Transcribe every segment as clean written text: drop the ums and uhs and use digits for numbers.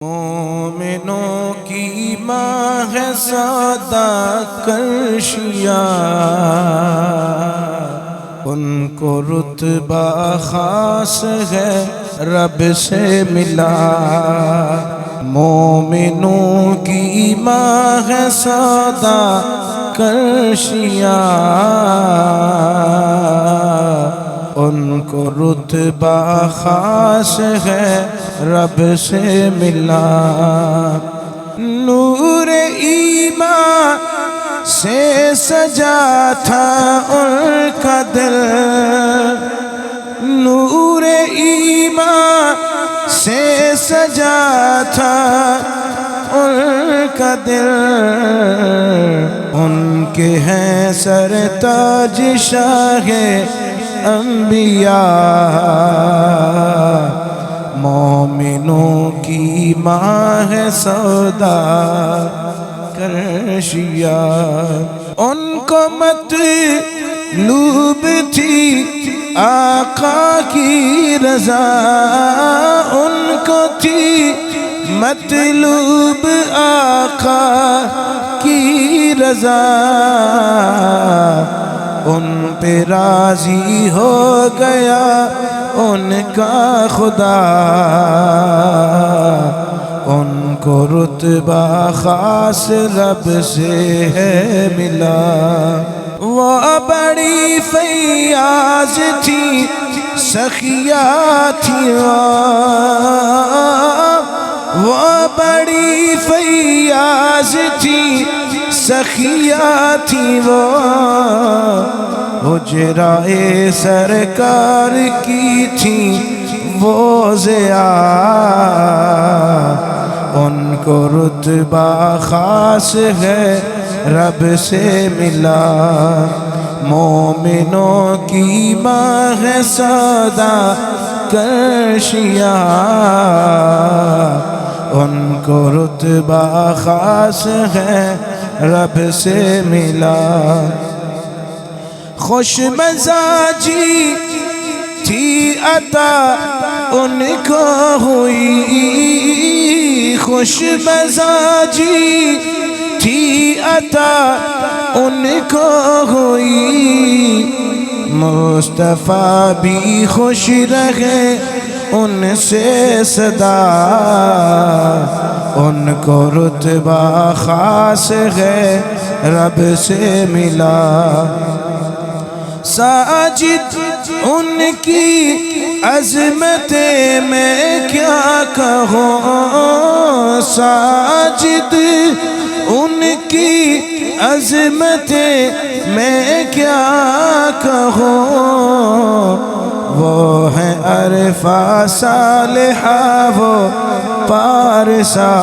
مومنوں کی ماں ہے سادہ کرشیا، ان کو رتبہ خاص ہے رب سے ملا۔ مومنوں کی ماں ہے سادہ کرشیا، ان کو رتبہ خاص ہے رب سے ملا۔ نور ایمان سے سجا تھا ان کا دل، نور ایمان سے سجا تھا ان کا دل، ان کے ہیں سرتاج شاہ انبیاء۔ مومنوں کی ماں ہے سودا کرشیا، ان کو مطلوب تھی آقا کی رضا، ان کو تھی مطلوب آقا کی رضا، ان پہ راضی ہو گیا ان کا خدا، ان کو رتبہ خاص رب سے ہے ملا۔ وہ بڑی فیاض تھی سخیا تھی، وہ بڑی فیاض تھی سخیا تھی، وہ حجرائے سرکار کی تھی وہ ضیا، ان کو رتبہ خاص ہے رب سے ملا۔ مومنوں کی ماں ہے سادہ کرشیا، ان کو رتبہ خاص ہے رب سے ملا۔ خوش مزاجی تھی عطا ان کو ہوئی، خوش مزاجی تھی عطا ان کو ہوئی، مصطفیٰ بھی خوش رہے ان سے سدا، ان کو رتبہ خاص ہے رب سے ملا۔ ساجد ان کی عظمت میں کیا کہوں، ساجد ان کی عظمت میں کیا کہوں، وہ ہیں عرفہ صالحہ وہ پارسا،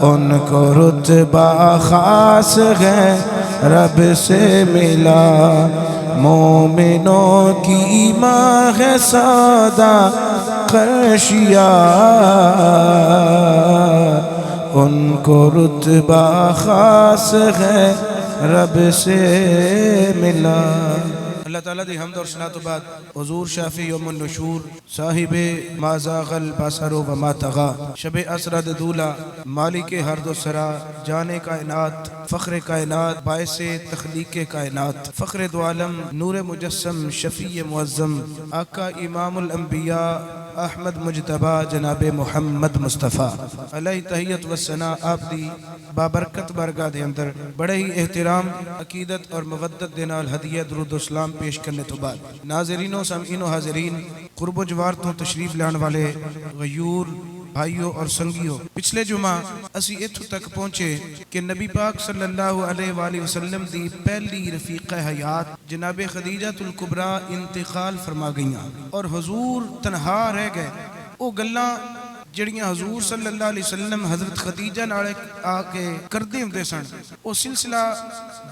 ان کو رتبہ خاص ہے رب سے ملا۔ مومنوں کی ماں ہے سادہ کرشیا، ان کو رتبہ خاص ہے رب سے ملا۔ اللہ تعالیٰ دی حمد اور صلاۃ و بعد حضور شافی یوم النشور صاحب ما زاغ البصر وما طغى، شب اسرد دولا، مالک ہرد و سرا، جان کائنات، فخر کائنات، باعث تخلیق کائنات، فخر دو عالم، نور مجسم، شفیع معظم، آقا امام الانبیاء احمد مجتبہ جناب محمد مصطفیٰ علیہ تحیت و ثنا، آپ دی بابرکت بارگاہ دے اندر بڑے ہی احترام، عقیدت اور مودت دے نال ہدیہ درود و سلام پیش کرنے تو بعد، ناظرینوں، سامعینوں، حاضرین، قرب و جوار تو تشریف لان والے غیور بھائیوں اور سنگیوں، پچھلے جمعہ اسی اتھو تک پہنچے کہ نبی پاک صلی اللہ علیہ وآلہ وسلم دی پہلی رفیق حیات جناب خدیجہ الکبریٰ انتقال فرما گئیاں، اور حضور تنہا رہ گئے۔ وہ گلاں جڑیاں حضور صلی اللہ علیہ وسلم حضرت خدیجہ نال آ کے کردے ہوندے سن، وہ سلسلہ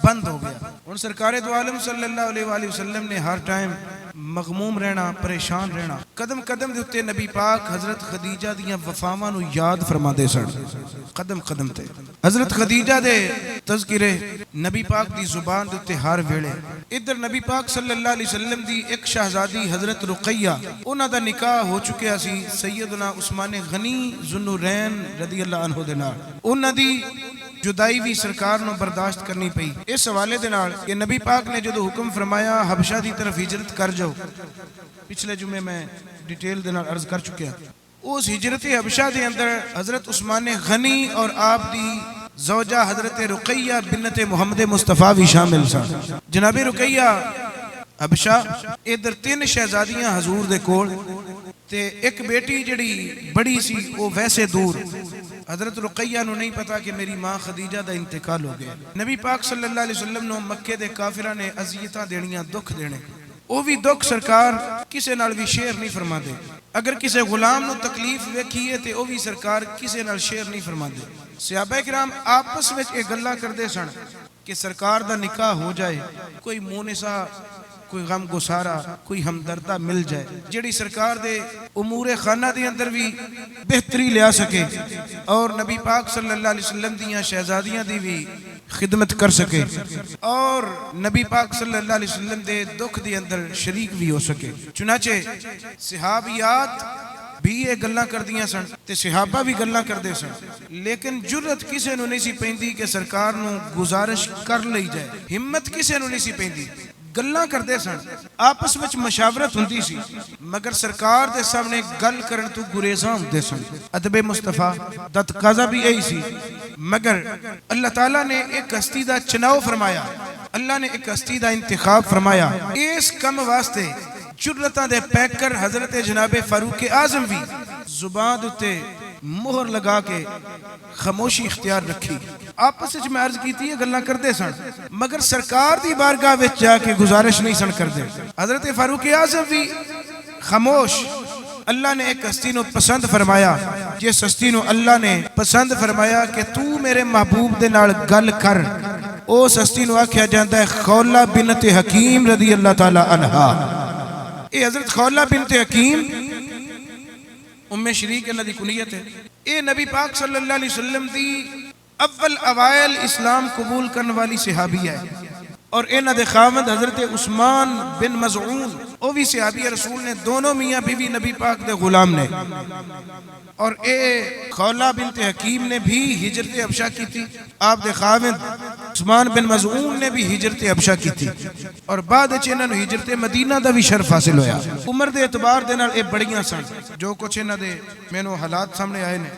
بند ہو گیا۔ اور سرکار دو عالم صلی اللہ علیہ وآلہ وسلم نے ہر ٹائم مغموم رہنا، پریشان رہنا۔ قدم قدم دے اتے نبی پاک حضرت خدیجہ دیاں وفاواں نو یاد فرما دے سن، قدم قدم تے حضرت خدیجہ دے تذکرے نبی پاک دی زبان دے اتے ہر ویلے۔ ادھر نبی پاک صلی اللہ علیہ وسلم دی ایک شہزادی حضرت رقیہ، انہاں دا نکاح ہو چکیا سی سیدنا عثمان غنی ذوالنورین رضی اللہ عنہ دے نال۔ انہاں دی جدائی بھی سرکار نو برداشت کرنی پئی۔ اس حوالے دے نال کہ نبی پاک نے جدو حکم فرمایا حبشہ دی طرف ہجرت کر جاؤ، پچھلے جمعے میں ڈیٹیل دے نال عرض کر چکیا، اس ہجرت حبشہ دے اندر حضرت عثمان غنی اور آپ دی زوجہ حضرت رقیہ بنت محمد مصطفیٰ بھی شامل سن۔ جناب رقیہ حبشہ، ادھر 3 شہزادیاں حضور دے کول تے ایک بیٹی جڑی بڑی سی وہ ویسے دور۔ حضرت رقیہ نو نہیں پتا کہ میری ماں خدیجہ دا انتقال ہو گیا۔ نبی پاک صلی اللہ علیہ وسلم نو مکے دے کافرہ نے اذیتاں دینیاں، دکھ دینے، وہ بھی دکھ سرکار کسے نال بھی شیئر نہیں فرما دے۔ اگر کسے غلام نو تکلیف ویکھیے تے وہ بھی سرکار کسے نال شیئر نہیں فرما دے۔ صحابہ کرام آپس وچ ایک گلاں کردے سن کہ سرکار دا نکاح ہو جائے، کوئی مونسا، کوئی غم گسارا، کوئی ہمدردہ مل جائے جڑی سرکار دے امور خانہ دے اندر بھی بہتری لیا سکے اور نبی پاک صلی اللہ علیہ وسلم دیاں شہزادیاں دی بھی خدمت کر سکے اور نبی پاک صلی اللہ علیہ وسلم دے دکھ دے اندر شریک بھی ہو سکے۔ چنانچہ صحابیات بھی یہ گلاں کر دیاں سن تے صحابہ بھی گلاں کر دے سن، لیکن جرت کسے نو نہیں سی پیندی کہ سرکار نو گزارش کر لئی جائے، ہمت کسے نو نہیں سی پیندی۔ گلاں کر دے سن، آپس وچ مشاورت ہوندی سی، مگر سرکار دے سامنے گل کرن تو گریزاں ہوندے سن۔ ادب مصطفیٰ دا تقاضا بھی یہی سی، مگر اللہ تعالیٰ نے ایک ہستی دا چناؤ فرمایا، اللہ نے ایک ہستی دا انتخاب فرمایا۔ اس کم واسطے جرتاں دے پیکر حضرت جناب فاروق اعظم بھی زبان تے مہر لگا کے خاموشی اختیار رکھی۔ آپس وچ میں عرض کیتی ہے گلاں کردے سن، مگر سرکار دی بارگاہ وچ جا کے گزارش نہیں سن کردے۔ حضرت فاروق اعظم بھی خاموش۔ اللہ نے ایک ہستی نو پسند فرمایا، جس ہستی نو اللہ نے پسند فرمایا کہ تو میرے محبوب دے نال گل کر، اس ہستی نو آکھیا جاندا ہے خولہ بنت حکیم رضی اللہ تعالی عنہا۔ اے حضرت خولہ بنت حکیم ام شریک اللہ دی کنیت ہے۔ اے نبی پاک صلی اللہ علیہ وسلم دی اول اوائل اسلام قبول کرنے والی صحابی ہے، اور انہاں دے خاوند حضرت عثمان بن مظعون وہ بھی صحابی رسول نے، دونوں میاں بیوی نبی پاک دے غلام نے۔ اور اے خولہ بنت حکیم نے بھی ہجرت حبشہ کی تھی، آپ دے خاوند عثمان بن مظعون نے بھی ہجرت حبشہ کی تھی، اور بعد انہاں نوں ہجرت مدینہ دا بھی شرف حاصل ہویا۔ عمر دے اعتبار دے نال اے بڑیاں سن، جو کچھ انہاں دے مینوں حالات سامنے آئے نے۔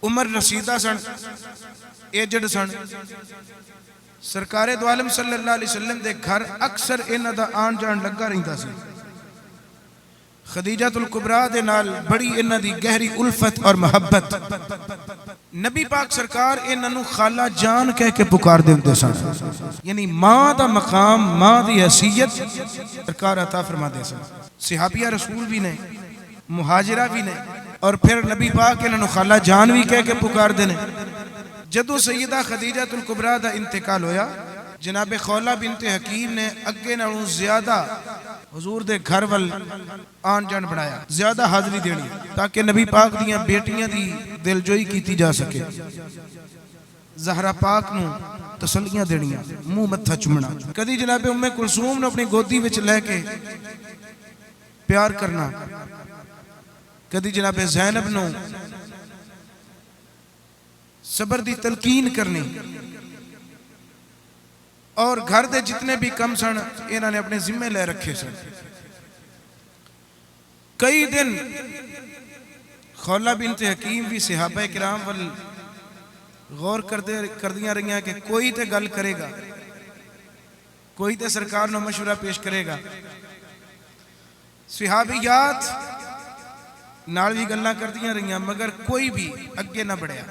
عمر رسیدہ سن، ایجڈ سن، سرکار دو عالم صلی اللہ علیہ وسلم دے گھر اکثر انہاں دا آن جان لگا رہندا سی۔ خدیجہ الکبریٰ دے نال بڑی انہاں دی گہری الفت اور محبت۔ نبی پاک سرکار انہاں نوں خالہ جان کہہ کے پکار دیندے سن، یعنی ماں دا مقام، ماں دی حیثیت سرکار عطا فرما دے سن۔ صحابیہ رسول بھی نے، مہاجرہ بھی نے، اور پھر نبی پاک انہاں نوں خالہ جان بھی کہہ کے پکار دینے۔ جدو سیدہ خدیجہ الکبریٰ دا انتقال ہویا، جناب خولہ بنت حکیم نے اگے نالوں زیادہ حضور دے گھر ول آن جان بڑھایا، زیادہ حاضری دینی تاکہ نبی پاک دیاں بیٹیاں دی دل جوئی کیتی جا سکے، زہرا پاک نو تسلیاں دینیاں، منہ متھا چمنا، کدی جناب ام کلثوم نے اپنی گودی وچ لے کے پیار کرنا، کدی جناب زینب نو صبر دی تلقین کرنی، اور گھر دے جتنے بھی کم سن انہاں نے اپنے ذمہ لے رکھے سن۔ کئی دن خولہ بنت حکیم بھی صحابہ کرام وال غور کردیاں رہیاں کہ کوئی تے گل کرے گا، کوئی تے سرکار نو مشورہ پیش کرے گا۔ صحابیات نال بھی گلاں کردیاں رہیاں، مگر کوئی بھی اگے نہ بڑھیا۔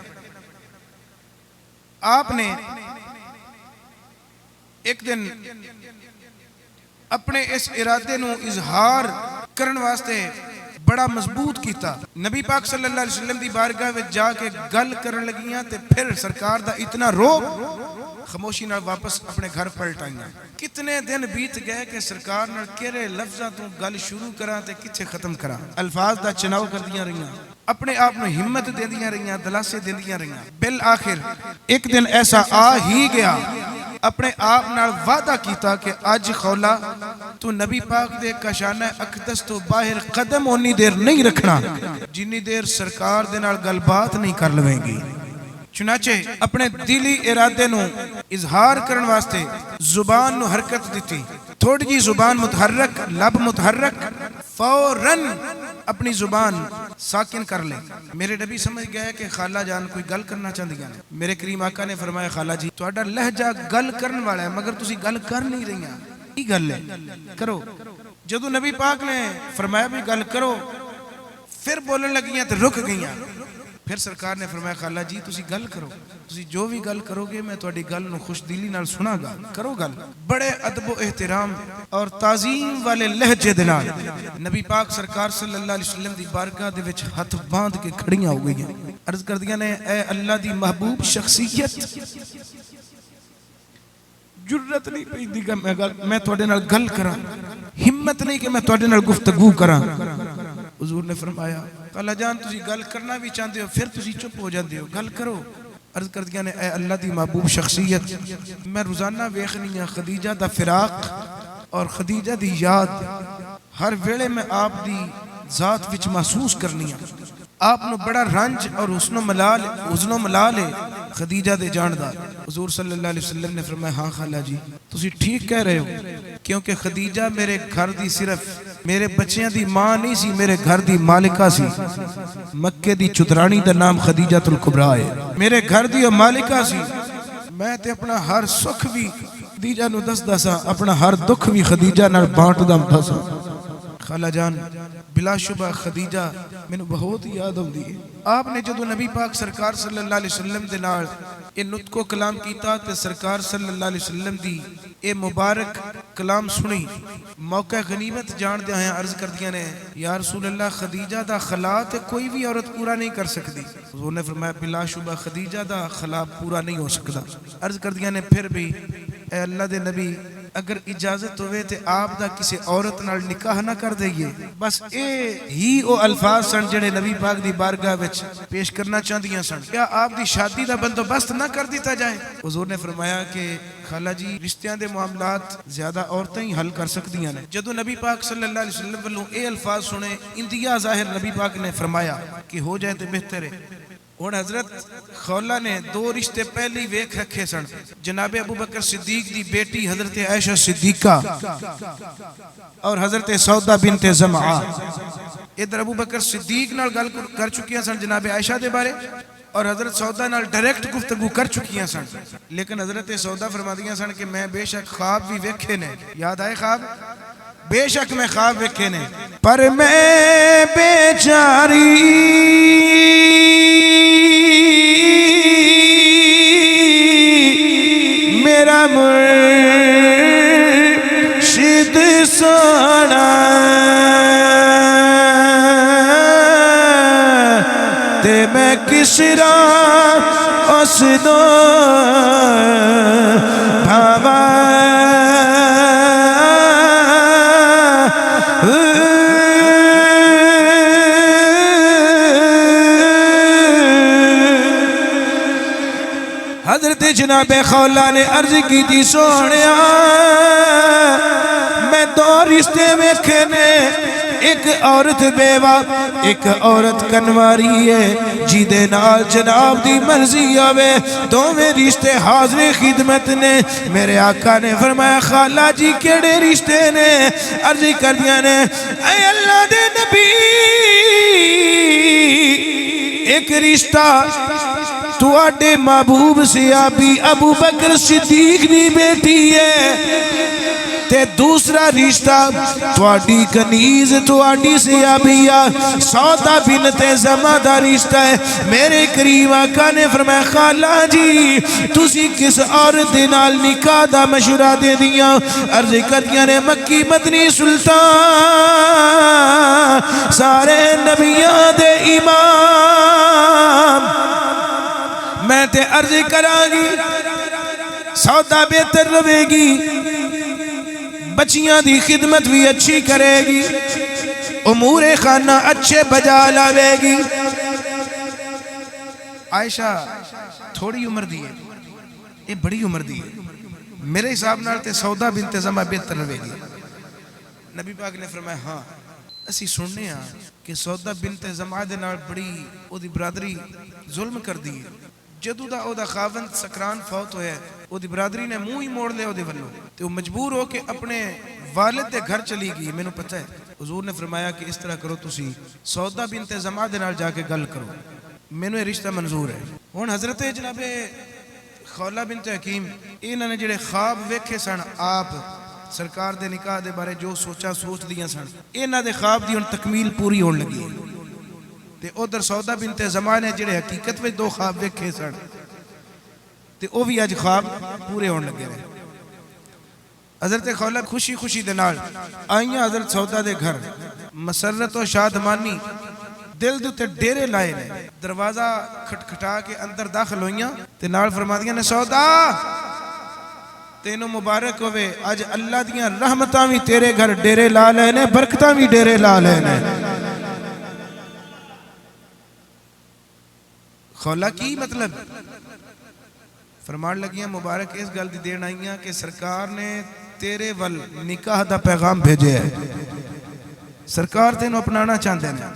آپ نے ایک دن اپنے اس ارادے نو اظہار کرن واسطے بڑا مضبوط کیتا۔ نبی پاک صلی اللہ علیہ وسلم دی بارگاہ وچ جا کے گل کرن لگیاں تے پھر سرکار دا اتنا روب خاموشی نال واپس اپنے گھر پلٹ آئیاں. کتنے دن بیت گئے کہ سرکار نال کہڑے لفظاں تو گل شروع کراں تے کتھے ختم کراں. الفاظ دا چناؤ کردیاں رہیاں, اپنے آپ میں ہمت دیندیاں رہیاں, دلاسے دیندیاں رہیاں. بالآخر ایک دن ایسا آ ہی گیا, اپنے آپ نال وعدہ کیتا کہ اج خولا تو نبی پاک دے کاشانہ اقدس تو باہر قدم اونی دیر نہیں رکھنا جنی دیر سرکار دے نال گل بات نہیں کر لویں گی. چنانچہ اپنے دلی ارادے نو اظہار کرن واسطے زبان نو حرکت دیتی. تھوڑی جی زبان متحرک, لب متحرک, فوراً اپنی زبان ساکن کر لے. میرے نبی سمجھ گئے کہ خالہ جان کوئی گل کرنا چاہتی ہیں. میرے کریم آقا نے فرمایا خالہ جی تہاڈا لہجہ گل کرن والا ہے مگر تسی گل کر نہیں رہیاں, کی گل ہے کرو. جدو نبی پاک نے فرمایا بھی گل کرو پھر بولن لگیاں تو رک گئیاں. پھر سرکار نے فرمایا خالہ جی تسی گل کرو, تسی جو بھی گل کرو گے میں تہاڈی گل نو خوش دلی نال سنا گا, کرو گل. بڑے ادب و احترام اور تعظیم والے لہجے دے نال نبی پاک سرکار صلی اللہ علیہ وسلم دی بارگاہ دے وچ ہاتھ باندھ کے کھڑیاں ہو گئیاں. عرض کردیاں نے اے اللہ دی محبوب شخصیت, جرت نہیں پیندی کہ میں تہاڈے نال گل کراں, ہمت نہیں کہ میں تہاڈے نال گفتگو کراں. حضور نے فرمایا خالہ جان تسی گل کرنا بھی چاہتے ہو پھر تسی چپ ہو جاندے ہو, گل کرو. عرض کردیاں نے اے اللہ دی محبوب شخصیت, میں روزانہ ویکھنی ہاں خدیجہ دا فراق اور خدیجہ دی یاد ہر ویلے میں آپ دی ذات وچ محسوس کرنی ہاں. آپ نو بڑا رنج اور حسن و ملال ہے خدیجہ دے جاندار. حضور صلی اللہ علیہ وسلم نے فرمایا ہاں خالہ جی تسی ٹھیک کہہ رہے ہو, کیونکہ خدیجہ میرے گھر دی صرف میرے بچیاں دی ماں نہیں سی, میرے گھر دی مالکہ سی. مکے دی چترانی دا نام خدیجہ الکبریٰ ہے, میرے گھر دی مالکہ سی. میں تے اپنا ہر سکھ بھی خدیجہ نو دسدا سا, اپنا ہر دکھ بھی خدیجہ نال بانٹدا ہوندا سا. خالہ جان بلا شبہ خدیجہ مینوں بہت یاد آندی ہے. آپ نے جدو نبی پاک سرکار صلی اللہ علیہ وسلم دے نال اے نطق و کلام کیتا تے سرکار صلی اللہ علیہ وسلم دی اے مبارک کلام سنی, موقع غنیمت جان دے ہیں عرض کردیاں نے یا رسول اللہ خدیجہ دا خلا تے کوئی بھی عورت پورا نہیں کر سکتی. حضور نے فرمایا بلا شبہ خدیجہ دا خلا پورا نہیں ہو سکتا. عرض کردیاں نے پھر بھی اے اللہ دے نبی اگر اجازت ہوئے تے آپ دا کسی عورت نال نکاح نہ کر دئیے. بس اے ہی او الفاظ سن جڑے نبی پاک دی بارگاہ وچ پیش کرنا چاہدیاں سن. کیا آپ دی شادی دا بندوبست نہ کر دیتا جائے؟ حضور نے فرمایا کہ خالہ جی رشتیاں دے معاملات زیادہ عورتیں ہی حل کر سکدیاں نے. جدو نبی پاک صلی اللہ علیہ وسلم والوں اے الفاظ سنے انتہا ظاہر نبی پاک نے فرمایا کہ ہو جائے تو بہتر ہے. اور حضرت خولہ نے دو رشتے پہلی ویکھ رکھے سن, جناب ابو بکر صدیق دی بیٹی حضرت عائشہ صدیقہ اور حضرت سودہ بنت زمعہ. ادھر ابو بکر صدیق نال گل کر چکیاں سن جناب عائشہ دے بارے, اور حضرت سودہ نال ڈائریکٹ گفتگو کر چکیاں سن. لیکن حضرت سودہ فرما دیاں سن کہ میں بے شک خواب بھی ویکھے نے. یاد آئے خواب؟ بے شک میں خواب ویکھے نے, پر میں بیچاری میرا مرشد سونا تے میں کس راہ اس دو بھاوا حضرت جناب خولہ نے عرض کی تھی سونیا میں دو رشتے ویکھے نے, ایک عورت بیوہ ایک عورت کنواری ہے جی دے نال جناب دی مرضی آوے, دوویں رشتے حاضر خدمت نے. میرے آقا نے فرمایا خالہ جی کیڑے رشتے نے؟ عرض کر دیا نے اے اللہ دے نبی ایک رشتہ تو آٹے محبوب سیابی ابو بکر صدیق دی بیٹی ہے, تے دوسرا رشتہ تواڈی کنیز تواڈی سیابیہ سودہ بنت زمعہ دا رشتہ ہے. میرے کریم آقا نے فرمایا خالہ جی تسی کس عورت دے نال نکاح دا مشورہ دے دیاں؟ عرض کردیاں نے مکی مدنی سلطان سارے نبیاں دے امام. میں تے عرض کراں گی سودا بہتر رہے گی، بچیاں دی خدمت بھی اچھی کرے گی، امور خانہ اچھے بجا لاوے گی۔ عائشہ تھوڑی عمر دی ہے، یہ بڑی عمر دی ہے، میرے حساب نال تے سودا بنت زمعہ بہتر رہے گی۔ نبی پاک نے فرمایا ہاں اسی سننے ہاں کہ سودا بنت زمعہ دے نال بڑی او دی برادری ظلم کر دی ہے۔ جدو دا او دا خاوند سکران فوت ہویا ہے، او دی برادری نے منہ ہی موڑ لے او دے ولوں، تے وہ مجبور ہو کے اپنے والد دے گھر چلی گئی۔ میں نے پتہ ہے حضور نے فرمایا کہ اس طرح کرو، تسی سودا بنت زمعہ دے نال جا کے گل کرو، میں نے یہ رشتہ منظور ہے۔ ہن حضرت جناب خولہ بنت حکیم انہوں نے جڑے خواب ویکھے سن آپ سرکار دے نکاح دے بارے جو سوچا سوچ دیاں سن، انہاں دے خواب دی ہن تکمیل پوری ہون لگی تے ادھر سودا بنت زمعہ نے جڑے حقیقت وچ دو خواب ویکھے سن تے او بھی اج خواب پورے ہون لگے رہے۔ حضرت خولہ خوشی خوشی دے نال آئیاں حضرت سودا دے گھر، مسرت و شادمانی دل دے ڈیرے لائے نے، دروازہ کھٹکھٹا کے اندر داخل ہوئیاں تے نال فرما دیاں نے سودا تینوں مبارک ہوئے، آج اللہ دیاں رحمتاں بھی تیرے گھر ڈیرے لا لے نے، برکتاں بھی ڈیرے لا لے نے۔ خولہ کی مطلب فرمان لگیاں مبارک اس گل دی دین آئیاں کہ سرکار نے تیرے ول نکاح دا پیغام بھیجے ہے، سرکار تینوں اپنانا چاہتے ہیں۔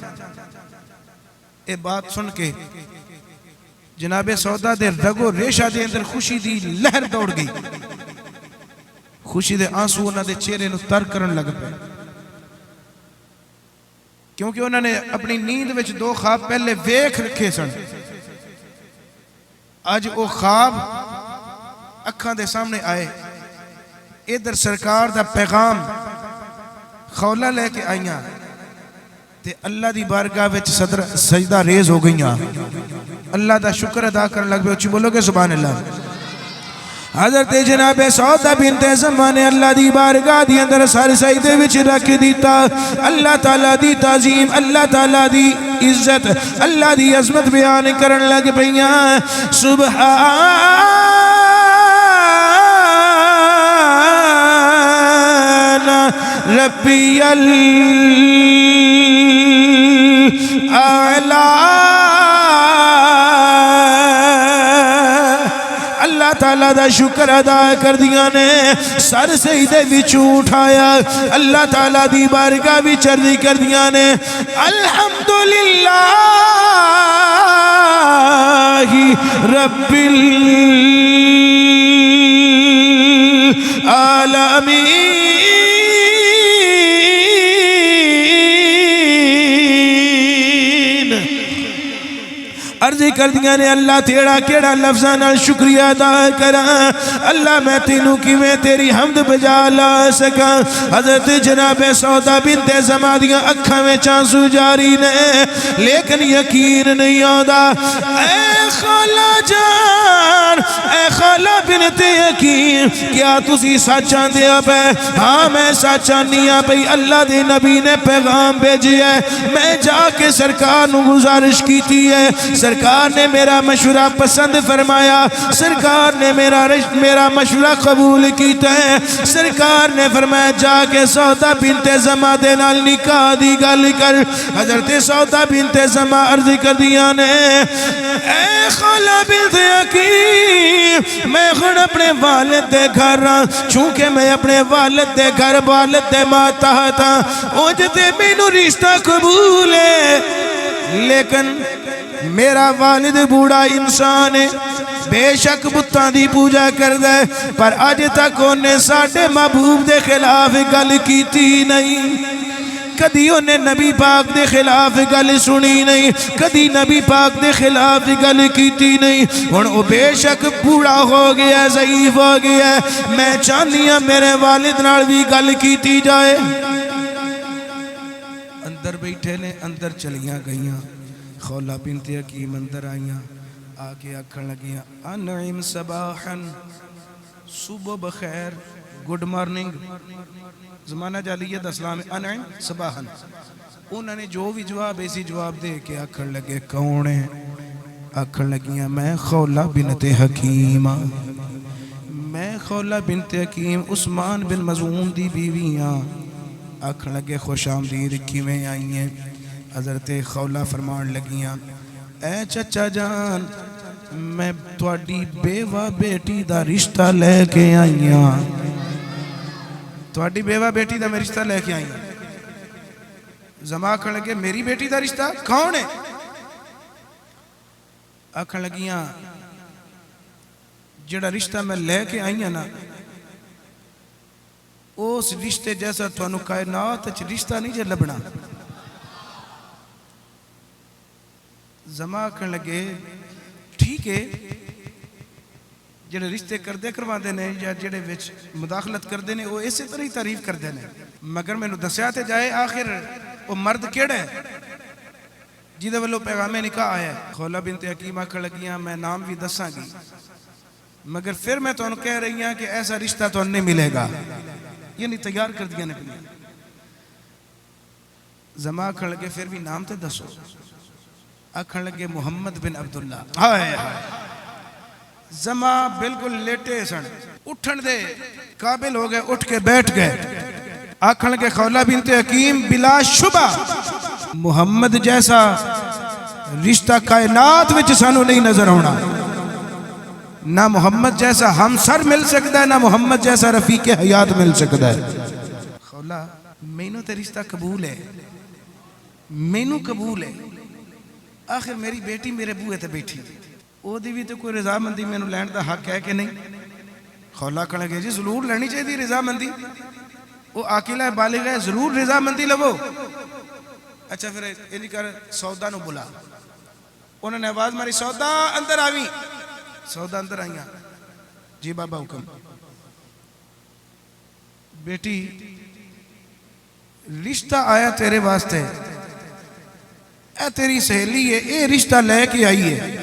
اے بات سن کے جناب سودا دے رگو ریشہ دے اندر خوشی دی لہر دوڑ گئی، خوشی دے آنسو انہاں دے چہرے نو تر کرن لگ پے، کیونکہ انہوں نے اپنی نیند وچ دو خواب پہلے ویکھ رکھے سن، آج وہ خواب اکھاں دے سامنے آئے، ادھر سرکار دا پیغام خولہ لے کے آئیاں تے اللہ دی بارگاہ وچ سجدہ ریز ہو گئیاں، اللہ دا شکر ادا کرن لگ پے۔ اچھی بولو گے سبحان اللہ۔ حضرت جناب سودا بنت زمعہ نے اللہ دی بارگاہ دی اندر سر سجدے وچ رکھ دیتا، اللہ تعالیٰ دی تعظیم، اللہ تعالیٰ دی عزت، اللہ دی عظمت بیان کرن لگ پیاں۔ سبحان ربی الاعلیٰ، اللہ تعالیٰ دا شکر ادا کر دیا نے، سر سجدے وچوں اٹھایا، اللہ تعالیٰ دی بارگاہ وچ عرض کر دیا نے الحمدللہ رب العالمین، عرض کر دیا نے اللہ تیرا کیڑا لفظاں شکریہ ادا کراں، اللہ میں تینوں کی میں تیری حمد بجا لا سکاں۔ حضرت جناب سودا بنت زمعہ دیاں اکھاں میں آنسو جاری نے، لیکن یقین نہیں آندا۔ اے خالہ جان، اے خالہ بنت حکیم، کیا تسی سچ آندے پے؟ ہاں میں سچ آنی ہاں بھئی، اللہ دے نبی نے پیغام بھیجی ہے، میں جا کے سرکار نو گزارش کیتی ہے، سرکار نے میرا مشورہ پسند فرمایا، سرکار نے میرا مشورہ قبول کیتا ہے، سرکار نے فرمایا جا کے سودا بنت زمعہ دے نال نکاح دی گل کر۔ حضرت سودا بنت زمعہ عرض کر دیا نے اے خالہ بنت حکیم، میں خود اپنے والد دے گھر رہا، چونکہ میں اپنے والد دے گھر والد دے ماتحت ہاں، اوجتے مینوں رشتہ قبول ہے، لیکن میرا والد بوڑھا انسان ہے، بے شک بتاں دی پوجا کر دے، پر آج تک انہیں ساڑھے محبوب دے خلاف گل کیتی نہیں، کدی انہیں نبی پاک دے خلاف گل سنی نہیں، کدی نبی پاک دے خلاف گل کیتی نہیں۔ اور وہ بے شک بوڑھا ہو گیا، ضعیف ہو گیا، میں چاہنی ہوں میرے والد نال بھی گل کیتی جائے۔ اندر بیٹھے نے، اندر چلیاں گئیاں، خولہ بنت حکیم اندر آئیاں، آکے آکھن لگیاں انعم صباحاً، صبح بخیر، گڈ مارننگ، زمانہ جاہلیت اسلام انعم صباحاً۔ انہوں نے جو بھی جواب ایسی جواب دے کے آکھن لگے کون ہے؟ آکھن لگیاں میں خولہ بنت حکیم، میں خولہ بنت حکیم عثمان بن مظعون دی بیویاں آکھن لگے خوش آمدید کیویں آئی ہیں حضرت خولہ فرمان لگیاں اے چچا جان میں تواڈی بیوہ بیٹی دا رشتہ لے کے آئی ہاں تواڈی بیوہ بیٹی دا میں رشتہ لے کے آئی ہوں زما آکھن لگے میری بیٹی دا رشتہ کون ہے آکھن لگیاں جڑا رشتہ میں لے کے آئی ہوں نا اس رشتے جیسا تھانوں کائنات وچ رشتہ نہیں جے لبنا زما آکھن لگے ٹھیک ہے جڑے رشتے کردے کرواندے نے یا جڑے وچ مداخلت کردے نے وہ اسی طرح ہی تعریف کردے نے مگر مینوں دسیا تے جائے آخر وہ مرد کیڑا ہے جیدے والوں پیغام نکاح آیا ہے خولہ بنت حکیم آکھن لگیاں میں نام بھی دساں گی مگر پھر میں تو کہہ رہی ہوں کہ ایسا رشتہ تو نہیں ملے گا یعنی تیار کر دیا نے پہلے زما آکھن لگے پھر بھی نام تے دسو آکھن لگے محمد بن عبداللہ ہائے زما بالکل لیٹے سن اٹھن دے قابل ہو گئے اٹھ کے بیٹھ گئے آکھن لگے خولہ بنت حکیم بلا شبہ محمد جیسا رشتہ کائنات وچ سانو نہیں نظر ہونا نہ محمد جیسا ہمسر مل سکتا ہے نہ محمد جیسا رفیق حیات مل سکتا ہے خولہ مینوں تے رشتہ قبول ہے مینوں قبول ہے آخر میری بیٹی میرے بوئے تے بیٹھی او دی بھی تو کوئی رضامندی مینوں لین دا حق ہے کہ نہیں خولہ کہنے لگے جی ضرور لینی چاہیے رضامندی وہ عاقلہ بالغ ہے ضرور رضامندی لو اچھا پھر انہی کر سودا نو بلا انہوں نے آواز ماری سودا اندر آویں سودا اندر آئیاں جی بابا حکم بیٹی رشتہ آیا تیرے واسطے اے تیری سہیلی ہے اے رشتہ لے کے آئی ہے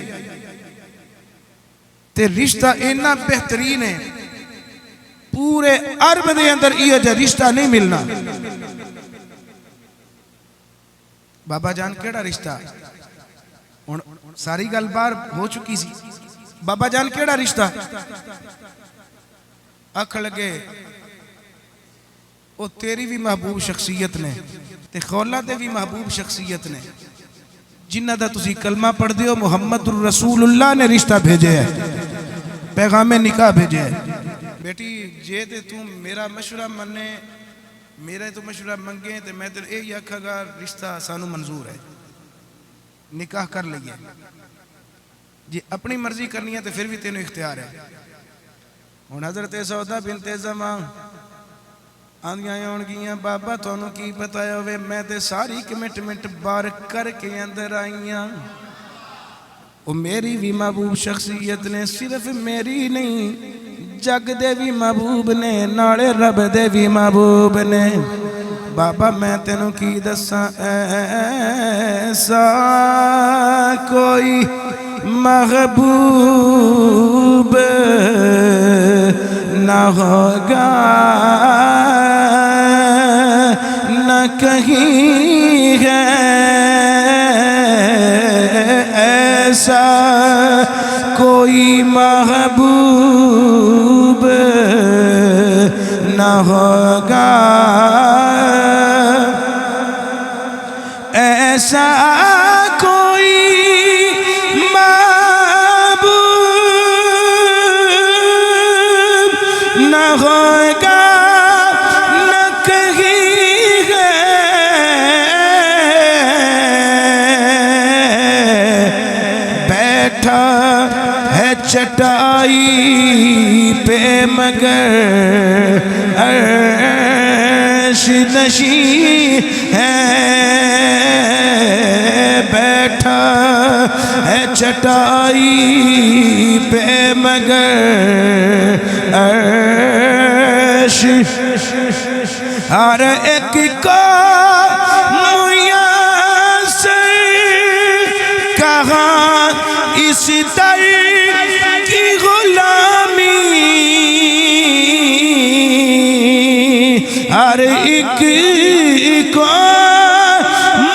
تے رشتہ اتنا بہترین ہے پورے عرب دے اندر یہ جا رشتہ نہیں ملنا بابا جان کیڑا رشتہ ساری گل بار ہو چکی سی بابا جان کیڑا رشتہ اکھ لگے وہ تیری بھی محبوب شخصیت نے تے خولہ دے بھی محبوب شخصیت نے جنہ دا تسی کلمہ پڑھ دیو محمد الرسول اللہ نے رشتہ بھیجے ہے پیغام نکاح بھیجے ہے بیٹی جے تے تم میرا مشورہ مننے میرے تو مشورہ منگے تے میں تے اے یکھا گا رشتہ سانو منظور ہے نکاح کر لئیے جی اپنی مرضی کرنی ہے تو پھر بھی تینوں اختیار ہے اور حضرت سودا بنت زمان آندیاں ہون گیاں بابا تونوں کی بتایا ہوئے میں تے ساری کمٹمنٹ بار کر کے اندر آئیاں وہ میری بھی محبوب شخصیت نے صرف میری نہیں جگ دے بھی محبوب نے ناڑے رب دے بھی محبوب نے بابا میں تینوں کی دساں ایسا کوئی محبوب نہ ہوگا نہ کہیں ہے ایسا کوئی محبوب نہ ہوگا ایسا کوئی چٹائی پہ مگر عرش نشین ہے بیٹھا ہے چٹائی پہ مگر عرش ہر ایک کو میسر کہاں اس در کی غلامی ہر ایک کو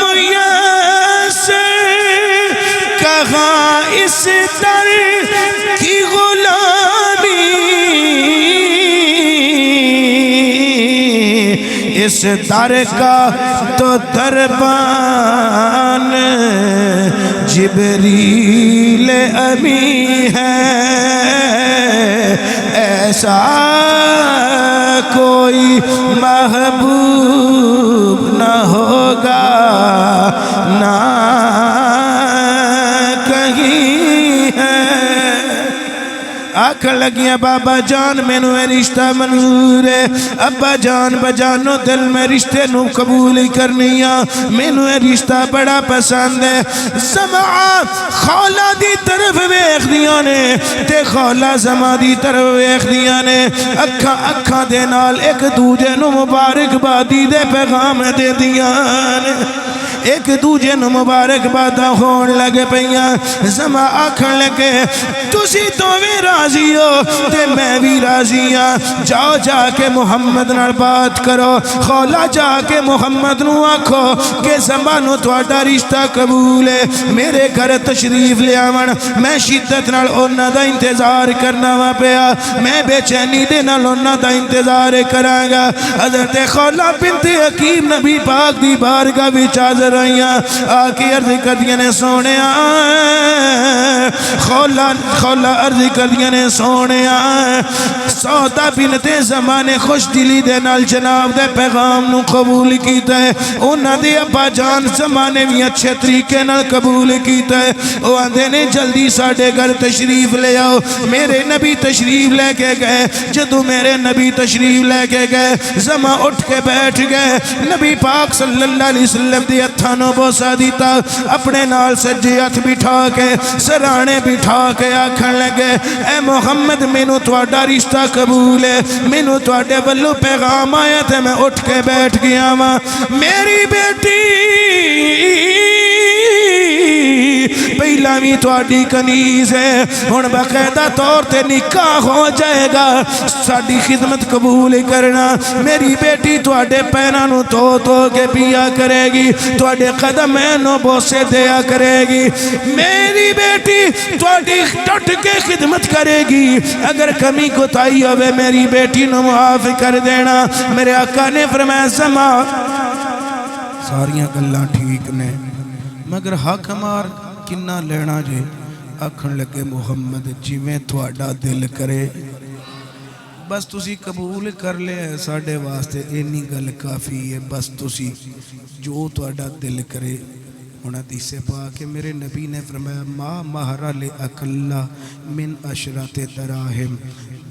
میسر کہاں اس در کی غلامی اس در کا تو دربان جبریل امی ہے، ایسا کوئی محبوب نہ ہوگا نہ کہیں ہے۔ آکھ لگیاں بابا جان مینوں اے رشتہ منظور ہے، ابا جان بجانو دل میں رشتے نو قبول کرنیاں، مینوں اے رشتہ بڑا پسند ہے۔ سمعہ خولا دی طرف ویکھ دیاں نے تے خولا زما دی طرف ویکھ دیاں نے، اکھاں اکھاں دے نال ایک دوجے نو مبارکبادی دے پیغام دے دیاں نے، ایک دوجے نو مبارکباداں ہون لگے پیاں۔ زما آکھن لگے تسی دوویں راضی ہو تے میں بھی راضی ہاں، جاؤ جا کے محمد نال بات کرو۔ خولا جا کے محمد نو آکھو کہ زمانو تواڈا رشتہ قبول ہے، میرے گھر تشریف لے آون، میں شدت نال انہاں دا انتظار کرنا وا پیا، میں بے چینی دے نال انہاں دا انتظار کراں گا۔ حضرت خولا بنت حکیم نبی پاک دی بارگاہ وچ حاضر آئیاں، آ کے عرض کردیاں نے سونیا، خولا عرض کردیاں نے سونیا، سودا بنت زمانے خوش دلی دے نال جناب دے پیغام نو قبول کیتا ہے، انہاں دے ابا جان زمانے بھی اچھے طریقے نال قبول کیتا ہے۔ وہ آندے نے جلدی ساڈے گھر تشریف لے آؤ، میرے نبی تشریف لے کے گئے۔ جدو میرے نبی تشریف لے کے گئے زما اٹھ کے بیٹھ گئے، نبی پاک صلی اللہ علیہ وسلم دی ہتھاں نو بوسا دیتا، اپنے نال سجے ہتھ بٹھا کے سرانے بٹھا کے آکھن لگے اے محمد مینوں تواڈا رشتہ قبول ہے، مینوں تواڈے ولوں پیغام آیا تے میں اٹھ کے بیٹھ گیا ہاں۔ میری بیٹی پہلا بھی تواڈی کنیز ہے، ہن باقاعدہ طور تے نکاح ہو جائے گا، ساڈی خدمت قبول کرنا۔ میری بیٹی تواڈے پیراں نو تو کے پیا کرے گی، تواڈے قدم نو بوسے دیا کرے گی، میری بیٹی تواڈی ٹٹ کے خدمت کرے گی، اگر کمی کوتاہی ہوے میری بیٹی نو معاف کر دینا۔ میرے آقا نے فرمایا سما ساریاں گلاں ٹھیک نے مگر حق مار کنا لینا جے؟ آکھن لگے محمد جویں تواڈا دل کرے، بس تسی قبول کر لے ساڈے واسطے اینی گل کافی ہے، بس تسی جو تواڈا دل کرے۔ ہن حدیث پاک کہ میرے نبی نے فرمایا ما مہر لأقل من 10 دراہم،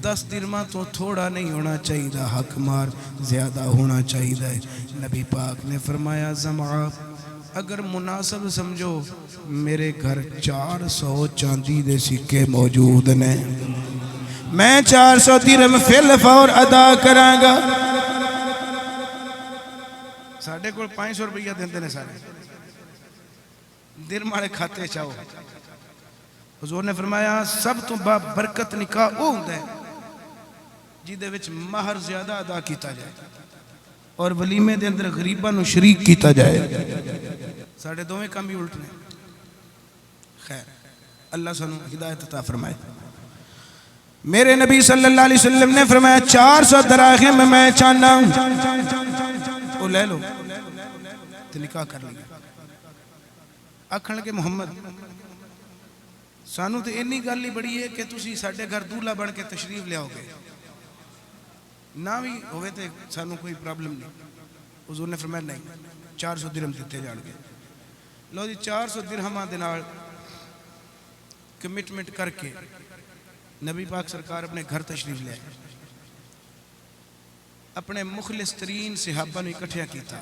10 درہماں تو تھوڑا نہیں ہونا چاہیے، حق مار زیادہ ہونا چاہیے۔ نبی پاک نے فرمایا زمعہ اگر مناسب سمجھو میرے گھر 400 چاندی دے سکے موجود نے، میں 400 درہم فی الفور ادا کراں گا۔ ساڈے کول 500 روپیہ دیندے نے سارے، درہم والے کھاتے چاہو۔ حضور نے فرمایا سب تو برکت نکاح وہ ہوندا ہے جیدے وچ مہر زیادہ ادا کیتا جائے اور ولیمے دے اندر غریباں نو شریک کیتا جائے۔ ساڑھے دوویں کام بھی الٹ نے۔ خیر اللہ سنو ہدایت عطا فرمائے۔ میرے نبی صلی اللہ علیہ وسلم نے فرمایا 400 دراہم میں چاہنا ہوں، وہ لے لو تو نکاح کر لیا۔ آکھن لگے محمد سانو تو اینی گل ہی بڑی ہے کہ تسی ساڈے گھر دولہا بن کے تشریف لے آؤ گے، نہ بھی ہوئے تے سانو کوئی پرابلم نہیں۔ حضور نے فرمایا نہیں، 400 درہم دیتے جان گے۔ لو جی 400 درہماں دے نال کمٹمنٹ کر کے نبی پاک سرکار اپنے گھر تشریف لے آئے، اپنے مخلص ترین صحابہ نے اکٹھا کیتا،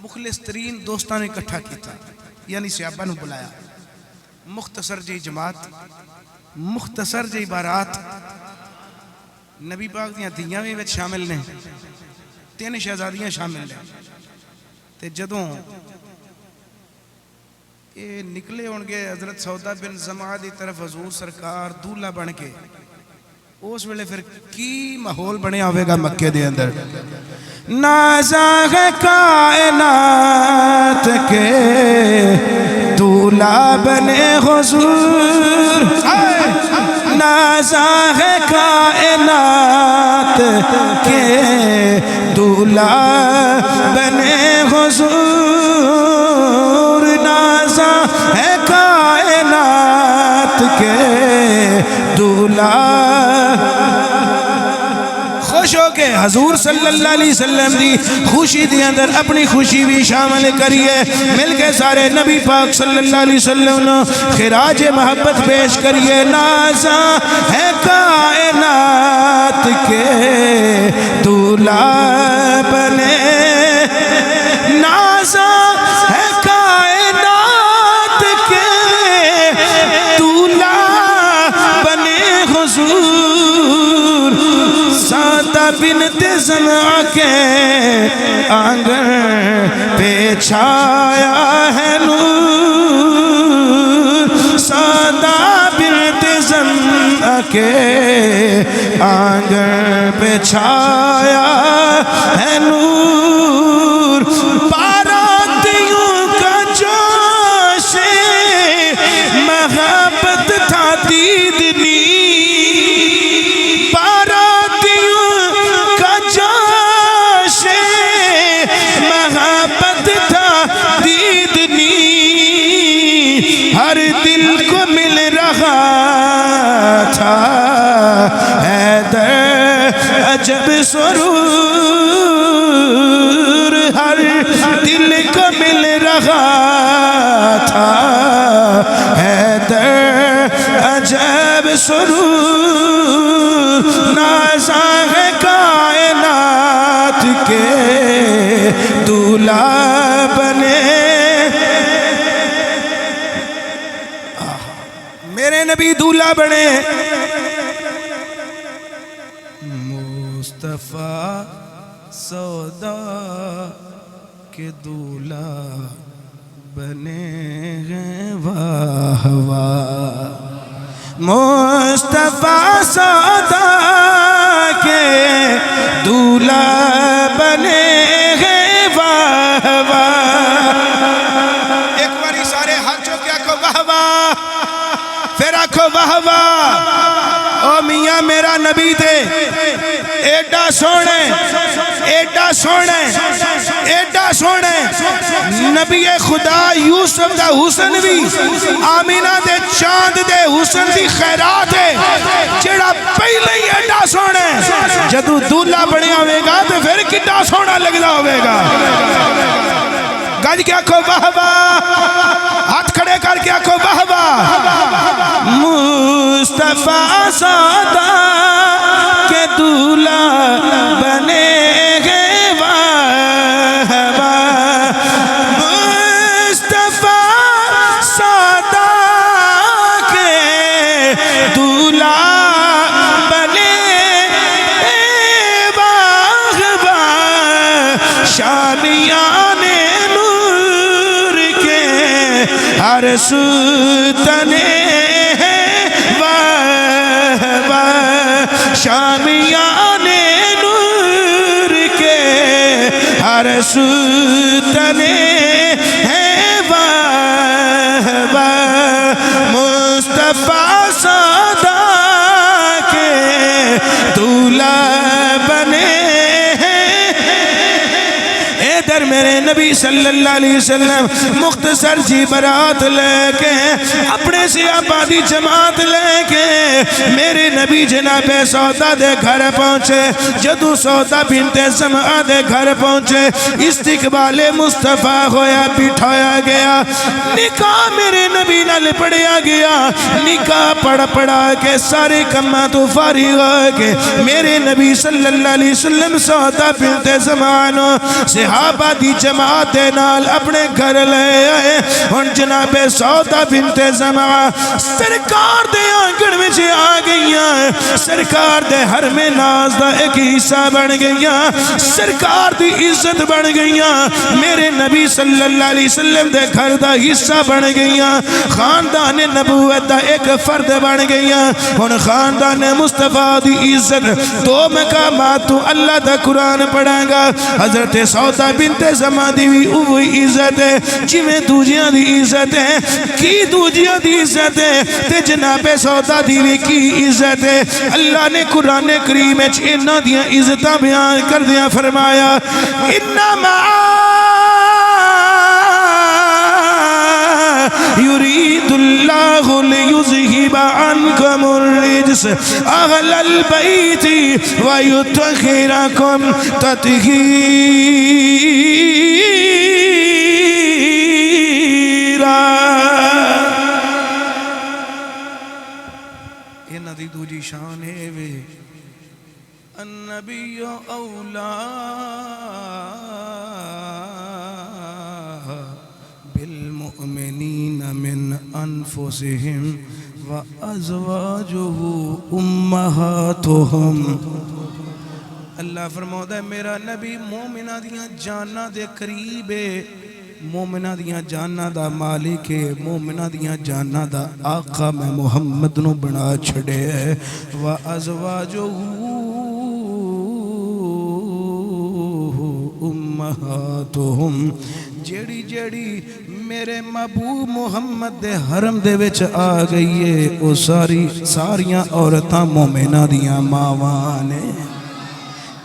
مخلص ترین دوستان نے اکٹھا کیتا، یعنی صحابہ نے بلایا، مختصر جی جماعت، مختصر جی بارات، نبی پاک دیاں دھیاں بھی وچ شامل نے، 3 شہزادیاں شامل نے۔ تے جدوں اے نکلے ہونگے حضرت سودا بن زمعہ دی طرف حضور سرکار دولہا بن کے، اس ویلے پھر کی ماحول بنیا ہوئے گا مکے دے اندر؟ نازاغ کائنات کے دولہا بنے حضور، نازا ہے کائنات کے دولہا بنے حضور نازا ہے کائنات کے دولہا خوش ہو کے حضور صلی اللہ علیہ وسلم دی خوشی دی اندر اپنی خوشی بھی شامل کریے مل کے سارے نبی پاک صلی اللہ علیہ وسلم نے خراج محبت پیش کریے نازا ہے کائنات کے دولہا بنے نازا ہے کائنات کے دولہا بنے حضور سادہ بنت زمعہ کے آنگن پہ چھایا ہے نور سادہ بنت زمعہ کے آنگن پہ چھایا ہے نور باراتیوں کا جوش محبت تھا دیدنی ہر دل کو مل رہا تھا حیدر عجب سرور ہر دل کو مل رہا تھا حیدر عجب سرور نازا ہے کائنات کے دولہا بنے میرے نبی دولہا بنے مصطفیٰ سودا کے دولہا بنے ہیں واہ واہ مصطفیٰ سودا کے دولہا بنے ہیں واہ واہ ایک باری سارے ہاتھ جو کیا کو واہ واہ پھر آکھو واہ واہ او میاں میرا نبی تھے ایڈا سونے ایڈا سونے ایڈا سونے نبی خدا یوسف دا حسن بھی آمینہ دے چاند دے حسن دی خیرات ہے جڑا پہلے ہی ایڈا سونے جدو دولہا بنیا ہوئے گا تو پھر کتا سونا لگنا ہوئے گا گج کیا کو واہ واہ ہاتھ کھڑے کر کے آکھو واہ واہ مصطفیٰ سادہ کے دولہا بنے گے واہ واہ مصطفیٰ سادہ کے دولہا بنے واہ واہ شامیان ہر سوتنے واہ واہ شامیان نور کے ہر سوتنے واہ واہ مصطفیٰ سادہ کے دولہا بنے ادھر میرے نبی صلی اللہ علیہ وسلم مختصر جی برات لے کے اپنے سے آبادی جماعت لے کے میرے نبی جناب سودا دے گھر پہنچے جدو سودا بنت زمعہ دے گھر پہنچے استقبال مصطفیٰ ہویا بٹھایا گیا نکاح میرے نبی نال پڑھیا گیا نکاح پڑھا کے سارے کماں تو فارغ ہو کے میرے نبی صلی اللہ علیہ وسلم سودا بنت زمعہ نو صحابہ دی جماعت دے نال اپنے گھر لے آئے ان جناب سودا بنت زمعہ سرکار دے آنگن میں جے آ گئیاں سرکار دے حرم ناز دا ایک حصہ بن گئیاں سرکار دی عزت بن گئیاں میرے نبی صلی اللہ علیہ وسلم دے گھر دا حصہ بن گئیاں خاندان نبوت دا ایک فرد بن گئیاں ان خاندان مصطفیٰ دی عزت دو مقامات تو اللہ دا قرآن پڑھائیں گا حضرت سودا بنت زماں دی بھی اوہی عزت ہے جویں دوجیاں دی عزت ہے کی دوجیاں دی عزت ہے تے جناب سودا دی بھی کی عزت ہے اللہ نے قرآن کریم وچ انہاں دیاں عزتاں بیان کردیاں فرمایا انما يريد الله ليذهب عنكم الرجس أهل البيت ويطهركم تطهيرا یہ ندی دوجی شان ہے وے النبی اولا بالمؤمنین من انفسهم وازواجه امہاتهم اللہ فرماتا ہے میرا نبی مومنہ دیاں جاننا دے قریب ہے مومنہ دیاں جاننا دا مالک ہے مومنہ دیاں جاننا دا آقا میں محمد نو بنا چھڑے ہے وازواجه امہاتهم جیڑی جیڑی میرے محبوب محمد دے حرم دے وچ آ گئی ہے او ساریاں عورتاں مومنہ دیاں ماواں نے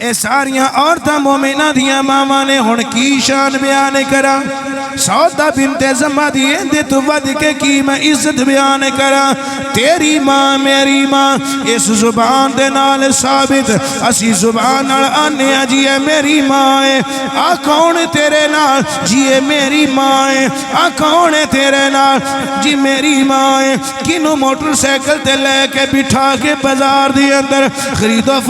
اے ساریاں عورتاں مومنہ دیاں ماواں نے ہن کی شان بیان کرا سودا بنت زمہ دی اندے تو ود کے کی میں عزت بیان کرا تیری ماں میری ماں اس زبان دے نال ثابت اسی زبان نال آنے جی اے میری ماں ہے آ کون تیرے نال جی اے میری ماں ہے آ کون تیرے نال جی میری ماں ہے کنو موٹر سیکل تے لے کے بٹھا کے بازار دی اندر خرید و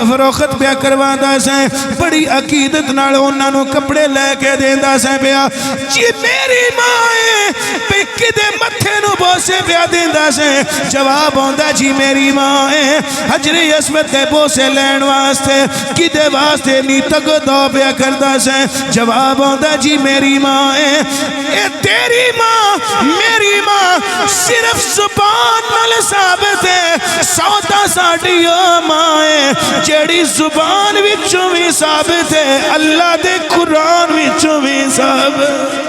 فروخت پیا کرواندہ سیں بڑی عقیدت نال انہاں نو کپڑے لے کے دیندہ سیں پیا جی میری ماں ہے پہ کدے متھے نو بوسے پیا دیندہ سیں جواب ہوندہ جی میری ماں ہے حجری اسود دے بوسے لین واسطے کدے واسطے نی تک دو پیا کردہ سیں جواب ہوندہ جی میری ماں ہے اے تیری ماں میری ماں صرف زبان نال ثابت ہے سودا ساڑی ماں ہے جیڑی زبان وچوں بھی ثابت ہے اللہ دے قرآن وچوں بھی ثابت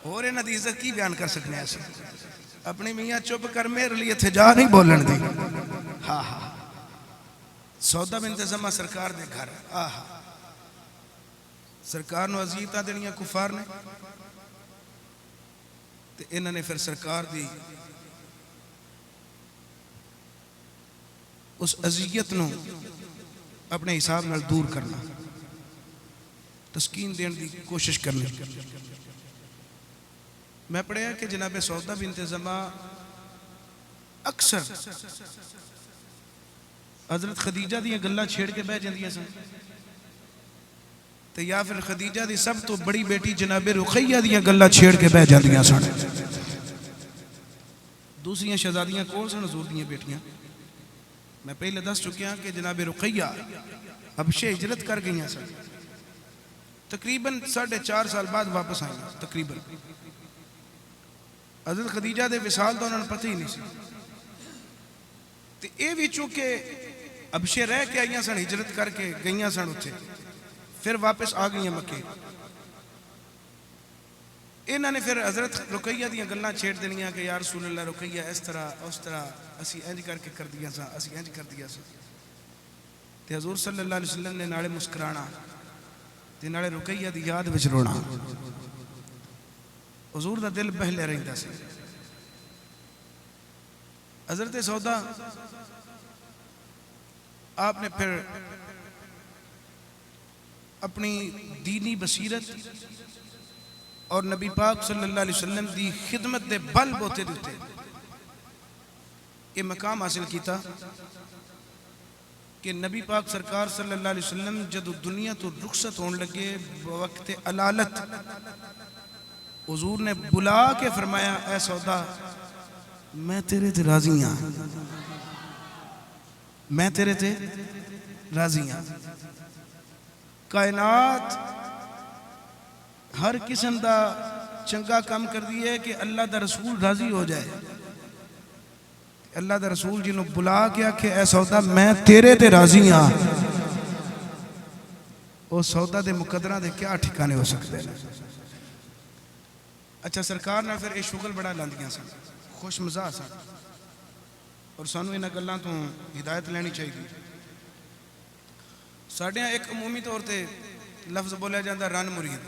اور انہاں دی عزت کی بیان کر سکنے ایسے اپنی میاں چپ کر میرے لیے تھے جا نہیں بولن دی ہاں ہاں سودا بنت زمہ سرکار دے گھر آہا سرکار نو عزیتاں دنیا کفار نے تے انہاں نے پھر سرکار دی اس عزیت نو اپنے حساب نال دور کرنا تسکین دین دی کوشش کرنے میں پڑھیا کہ جناب سودا بنت زمہ اکثر حضرت خدیجہ دی گلہ چھیڑ کے بہ جاندیاں سن تو یا پھر خدیجہ دی سب تو بڑی بیٹی جناب رقیہ دی گلہ چھیڑ کے بہ جاندیاں سن دوسریاں شہزادیاں کون سن حضور دیاں بیٹیاں میں پہلے دس چکیا کہ جناب رقیہ حبشے ہجرت کر گئیاں سن تقریباً 4.5 سال بعد واپس آئیں تقریباً حضرت خدیجہ دے وصال تو انہوں نے پتہ ہی نہیں سی تو اے بھی چونکہ حبشے رہ کے آئیاں سن ہجرت کر کے گئیاں سن اتھے پھر واپس آ گئیاں مکے انہوں نے پھر حضرت رقیہ دیاں گلنا چھیڑ دنیاں کہ یا رسول اللہ رقیہ اس طرح اسی انج کر کے کر دیا سا اسی انج کر دیا سا تے حضور صلی اللہ علیہ وسلم نے نالے مسکرانا تے نالے رقیہ دی یاد وچ رونا حضور دا دل بہلے رہندا سی حضرت سودا آپ نے پھر اپنی دینی بصیرت اور نبی پاک صلی اللہ علیہ وسلم دی خدمت دے بل بوتے دیتے یہ مقام حاصل کیتا کہ نبی پاک سرکار صلی اللہ علیہ وسلم جدو دنیا تو رخصت ہون لگے وقت علالت حضور نے بلا کے فرمایا اے سودا میں تیرے تے راضی ہاں میں تیرے تے راضی ہاں کائنات ہر قسم دا چنگا کام کر دیئے کہ اللہ دا رسول راضی ہو جائے اللہ دا رسول جنہوں بلا کیا کہ اے سودا میں تیرے تے راضی ہاں وہ سودا دے مقدرہ دے کیا ٹھکانے ہو سکتے ہیں. اچھا سرکار نے پھر یہ شغل بڑا لاندیاں سن، خوش مزاح سن، اور سانو انہاں گلاں تو ہدایت لینی چاہیے. ساڈے ایک عمومی طور تے لفظ بولیا جاتا رن مرید،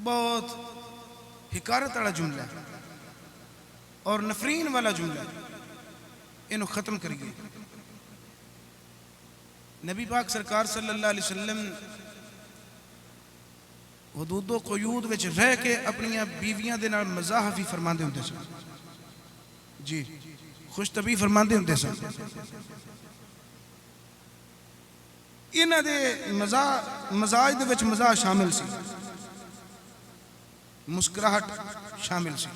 بہت حکارت والا جملہ ہے اور نفرین والا جملہ ہے. انہوں ختم کریے. نبی پاک سرکار صلی اللہ علیہ وسلم حدود و قیود وچ رہ کے اپنی بیویاں دے نال مزاح بھی فرماندے ہوندے سن. جی خوش طبی فرماندے ہوندے سن. انہاں دے مزاج دے وچ مزاح شامل سی، مسکراہٹ شامل سی.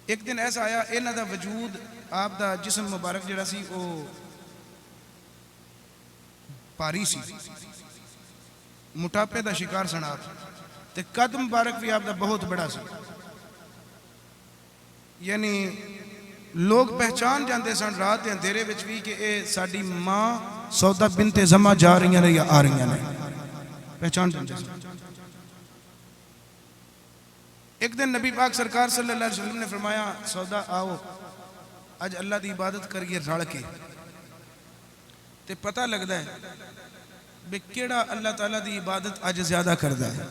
ایک دن ایسا آیا انہاں دا وجود آپ دا جسم مبارک جڑا سی وہ پاری سی، موٹاپے دا شکار سن آپ، تے قد مبارک بھی آپ دا بہت بڑا سی. یعنی لوگ پہچان جاندے سن رات دے اندھیرے وچ بھی کہ اے ساڈی ماں سودا بنت زما جا رہی ہیں یا آ رہی ہیں، پہچان جاندے سن. ایک دن نبی پاک سرکار صلی اللہ علیہ وسلم نے فرمایا سودا آؤ اج اللہ دی عبادت کریے رل کے. تے پتہ لگدا ہے بے کیڑا اللہ تعالیٰ دی عبادت اج زیادہ کردا ہے.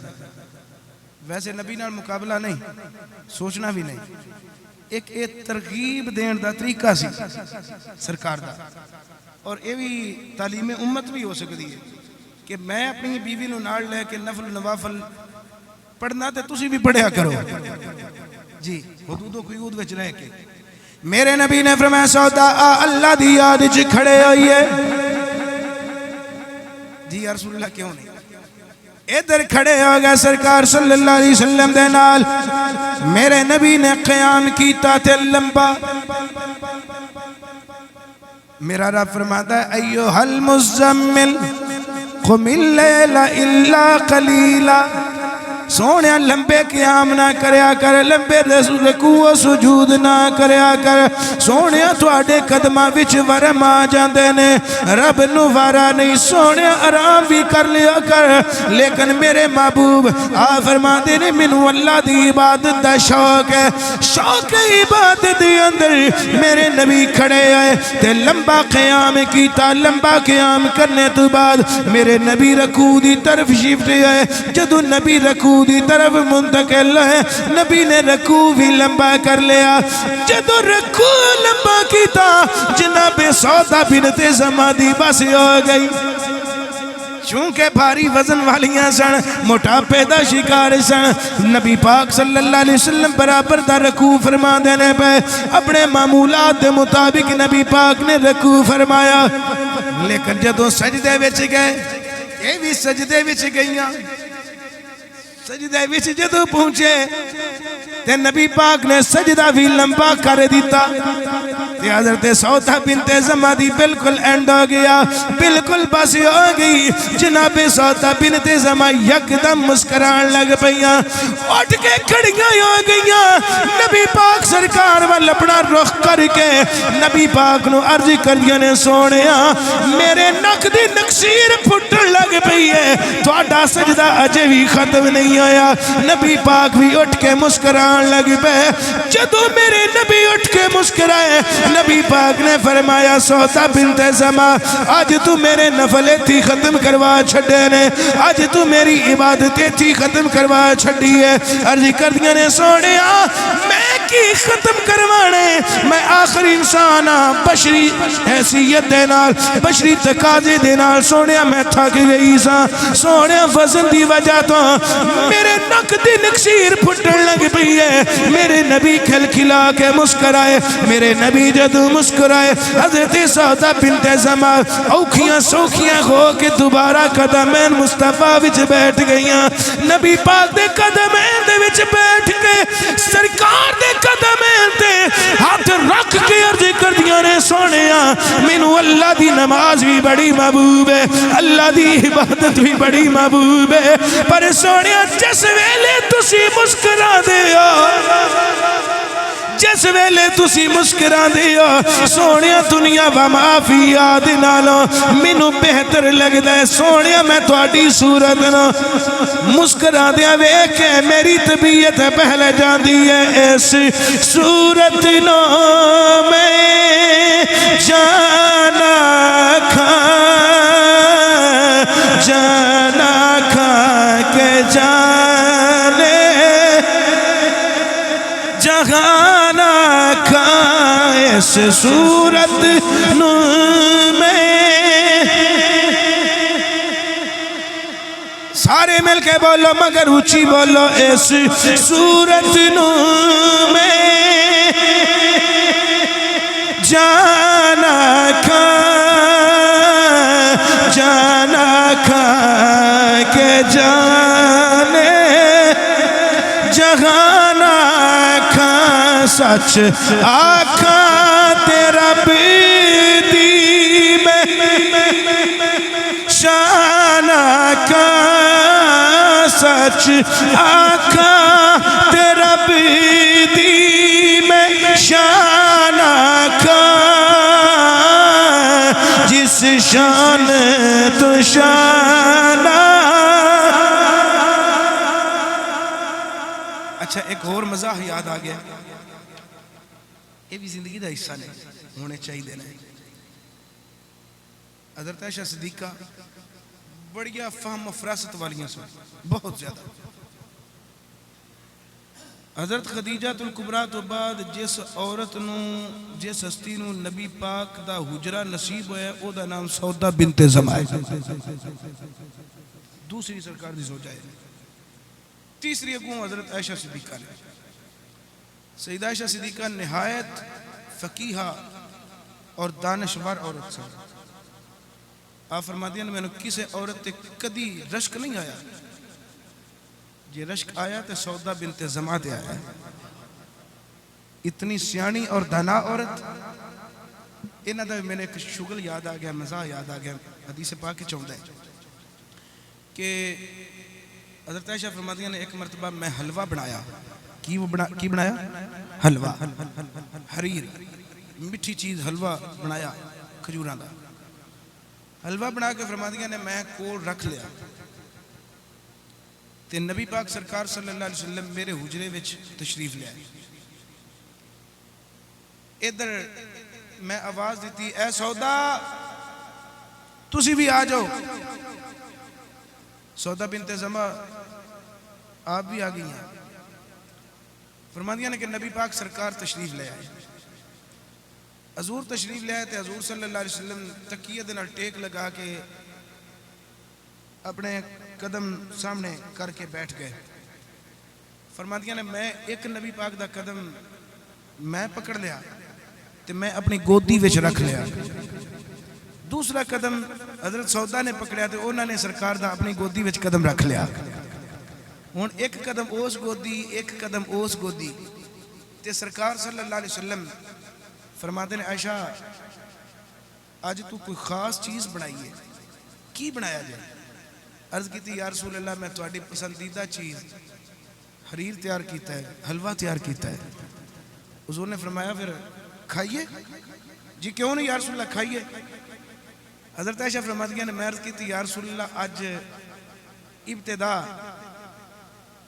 ویسے نبی نال مقابلہ نہیں، سوچنا بھی نہیں. ایک ترغیب دین دا طریقہ سی سرکار دا، اور یہ بھی تعلیم امت بھی ہو سکتی ہے کہ میں اپنی بیوی نو نال لے کے نفل نوافل پڑھنا تے تسی بھی پڑھیا کرو. جی حدود و قیود وچ رہ کے. میرے نبی نے فرمایا سودا اللہ دی یاد وچ کھڑے ہوئیے. جی یا رسول اللہ کیوں نہیں؟ ادھر کھڑے ہو گئے سرکار صلی اللہ علیہ وسلم دے نال. میرے نبی نے قیام کیتا تے لمبا. میرا رب فرماتا ہے ایوہ المزمل قم اللیل الا قلیلا. سونے لمبے قیام نہ کریا کر، لمبے رکوع و سجود نہ کریا کر. سونے تواڈے قدماں وچ ورم آ جاندے نے، رب نو وارا نہیں. سونے آرام بھی کر لیا کر. لیکن میرے محبوب آ فرماندے نے مینوں اللہ دی عبادت دا شوق ہے. شوق عبادت دے اندر میرے نبی کھڑے آئے تے لمبا قیام کیتا. لمبا قیام کرنے تو بعد میرے نبی رکوع دی طرف شفٹ آئے. جدو نبی رکوع دی طرف منتقل ہے، نبی نے رکوع بھی لمبا کر لیا. جدو رکوع لمبا کیتا جناب سودا بنت زما دی بس ہو گئی. چونکہ بھاری وزن والیاں سن، موٹاپے دا شکار سن. نبی پاک صلی اللہ علیہ وسلم برابر دا رکوع فرما دینے پہ اپنے معمولات دے مطابق نبی پاک نے رکوع فرمایا. لیکن جدو سجدے وچ گئے، یہ بھی سجدے وچ گئیاں. سجدے وچ جدو پہنچے تے نبی پاک نے سجدہ بھی لمبا کر دیتا. تے حضرت سودا بنت زما دی بالکل اینڈ ہو گیا، بالکل بس ہو گئی. جناب سودا بنت زما یکدم مسکران لگ پئیاں، اٹھ کے کھڑیاں ہو گئیاں. نبی پاک سرکار وال اپنا رخ کر کے نبی پاک نو عرض کردیاں نے سونیا میرے نک دی نکسیر پھٹن لگ پئی ہے، تہاڈا سجدہ اجے بھی ختم نہیں ہویا. نبی پاک بھی اٹھ کے مسکران لگ پے. جدو میرے نبی اٹھ کے مسکرائے، نبی پاک نے فرمایا سودا بنت زما آج تو میرے نفل تھی ختم کروا چھڑے نے، آج تو میری عبادت تھی ختم کروا چھڑی ہے. عرض کردیاں نے سونیا میں کی ختم کروانے، میں آخر انسان ہاں، بشری حیثیت دے نال، بشری تقاضے دے نال. سونیا میں تھک گئی سا، سونیا وزن دی وجہ تو میرے نک دی نکسیر پھٹن لگ پئی ہے. میرے نبی کھل کھلا کے مسکرائے. میرے نبی جدو مسکرائے حضرت سودا بنت زما اوکھیاں سوکھیاں ہو کے دوبارہ قدمین مصطفیٰ وچ بیٹھ گئیاں. نبی پاک دے قدمین دے وچ بیٹھ کے سرکار دے قدمین تے ہاتھ رکھ کے عرض کر دیاں نے سونیا مینوں اللہ دی نماز بھی بڑی محبوب ہے، اللہ دی عبادت بھی بڑی محبوب ہے. پر سونیا جس ویلے تسی مسکرا دے ہو، جس ویلے تسی مسکران دیو سونیا دنیا و معافی آد نالو مینو بہتر لگ دے سونیا میں تواڈی صورت نا مسکران دیا ویکھے میری طبیعت پہلے جان دی ہے اس صورت نو میں جانا کھا کے جانے جہانا کھا اس صورت نو میں سارے مل کے بولو مگر اونچی بولو اس صورت نو میں جانا کھا کے جانے جہانا کھا سچ آقا تیرا بیدی میں شانا کھا سچ آقا تیرا بیدی میں شانا کھا جس شان تو شانہ اچھا ایک اور مزاح یاد آ گیا یہ بھی زندگی دا حصہ نہیں ہونے چاہیے دینا ہے حضرت عائشہ صدیقہ بڑیا فہم و فراست والیاں سن بہت زیادہ حضرت خدیجہ الکبریٰ تو بعد جس عورت نو جس ہستی نو نبی پاک دا حجرہ نصیب ہویا او دا نام سودہ بنت زمعہ دوسری سرکار دی زوجہ ہے تیسری اگوں حضرت عائشہ صدیقہ نے سیدہ عائشہ صدیقہ نہایت فقیہہ اور دانشور عورت سے آپ فرما دیا میں نے کسے عورت تے کدی رشک نہیں آیا یہ رشک آیا تے سودہ بنت زمعہ تے آیا اتنی سیانی اور دانا عورت انہاں دا میں نے ایک شغل یاد آ گیا مزاح یاد آ گیا حدیث پاک کی چوندہ ہے کہ حضرت عائشہ فرماتی نے ایک مرتبہ میں حلوہ بنایا کی بنایا حلوہ حریر مٹھی چیز حلوہ بنایا کھجوراں دا حلوہ بنا کے فرماتی نے میں کول رکھ لیا تے نبی پاک سرکار صلی اللہ علیہ وسلم میرے حجرے وچ تشریف لے آئے ادھر میں آواز دیتی اے سودا تسی بھی آ جاؤ سودہ بنت زمعہ آپ بھی آگئی ہیں فرماندیاں نے کہ نبی پاک سرکار تشریف لے آئے حضور تشریف لے آئے تھے حضور صلی اللہ علیہ وسلم تکیہ دن ٹیک لگا کے اپنے قدم سامنے کر کے بیٹھ گئے فرماندیاں نے میں ایک نبی پاک دا قدم میں پکڑ لیا تو میں اپنی گودی وچ رکھ لیا دوسرا قدم حضرت سودہ نے پکڑیا تو انہوں نے سرکار دا اپنی گودی وچ قدم رکھ لیا ہون ایک قدم اوس گودی ایک قدم اوس گودی تے سرکار صلی اللہ علیہ وسلم فرماتے ہیں عائشہ آج تو کوئی خاص چیز بنائی ہے کی بنایا جائے عرض کی تھی یا رسول اللہ میں تواڈی پسندیدہ چیز حریر تیار کیتا ہے حلوہ تیار کیتا ہے حضور نے فرمایا پھر کھائیے جی کیوں نہیں یا رسول اللہ کھائیے حضرت عائشہ فرماتی ہیں میں عرض کی تھی یا رسول اللہ آج ابتدا